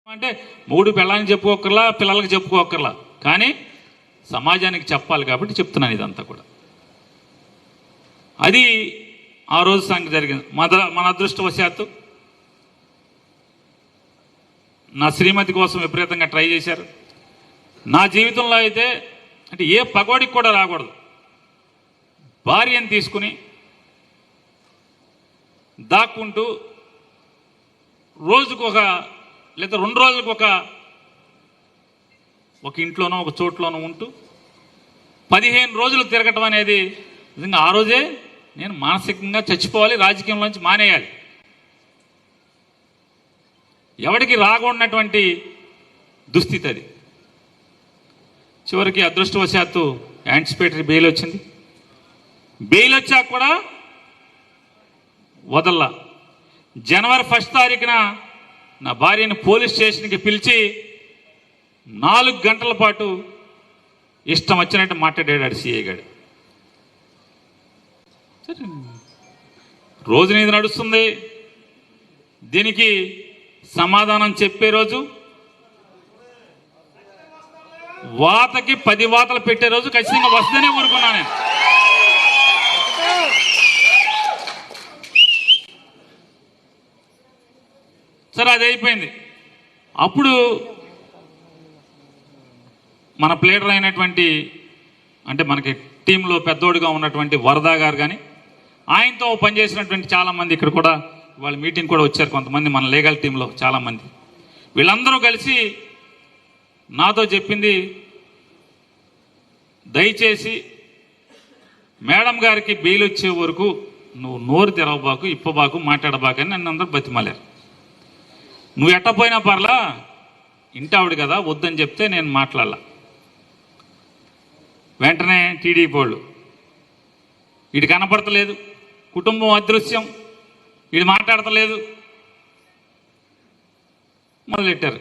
అంటే మూడు పిల్లలకి చెప్పుకోకర్లా, పిల్లలకి చెప్పుకోకర్లా, కానీ సమాజానికి చెప్పాలి కాబట్టి చెప్తున్నాను ఇదంతా కూడా. అది ఆ రోజు సంగతి జరిగింది. మన అదృష్టవశాత్తు నా శ్రీమతి కోసం విపరీతంగా ట్రై చేశారు. నా జీవితంలో అయితే అంటే ఏ పగోడికి కూడా రాకూడదు. భార్యను తీసుకుని దాక్కుంటూ రోజుకు లేదా 2 రోజులకు ఒక ఇంట్లోనో ఒక చోట్లోనో ఉంటూ 15 రోజులు తిరగటం అనేది నిజంగా ఆ రోజే నేను మానసికంగా చచ్చిపోవాలి, రాజకీయంలోంచి మానేయాలి. ఎవరికి రాకూడనటువంటి దుస్థితి అది. చివరికి అదృష్టవశాత్తు యాంటిసిపేటరీ బెయిల్ వచ్చింది. బెయిల్ వచ్చాక కూడా వదల్లా. జనవరి 1 తారీఖున నా భార్యను పోలీస్ స్టేషన్కి పిలిచి 4 గంటల పాటు ఇష్టం వచ్చినట్టు మాట్లాడాడు సిఐ గారు. రోజు ఇది నడుస్తుంది. దీనికి సమాధానం చెప్పే రోజు, వాతకి 10 వాతలు పెట్టే రోజు ఖచ్చితంగా వస్తుందనే ఊరుకున్నాను నేను. సరే, అది అయిపోయింది. అప్పుడు మన ప్లేడర్ అయినటువంటి అంటే మనకి టీంలో పెద్దోడుగా ఉన్నటువంటి వరదా గారు కానీ, ఆయనతో పనిచేసినటువంటి చాలామంది ఇక్కడ కూడా వాళ్ళ మీటింగ్ కూడా వచ్చారు. కొంతమంది మన లీగల్ టీంలో చాలామంది, వీళ్ళందరూ కలిసి నాతో చెప్పింది, దయచేసి మేడం గారికి బెయిల్ వచ్చే వరకు నువ్వు నోరు తెరవబాకు, ఇప్పబాకు, మాట్లాడబాకు అని నన్ను అందరూ బతిమాలారు. నువ్వు ఎట్టపోయినా పర్లా, ఇంటావిడ కదా, వద్దని చెప్తే నేను మాట్లాడాల. వెంటనే టీడీపీ వాళ్ళు, వీడు కనపడతలేదు, కుటుంబం అదృశ్యం, వీడు మాట్లాడతలేదు మొదలెట్టారు.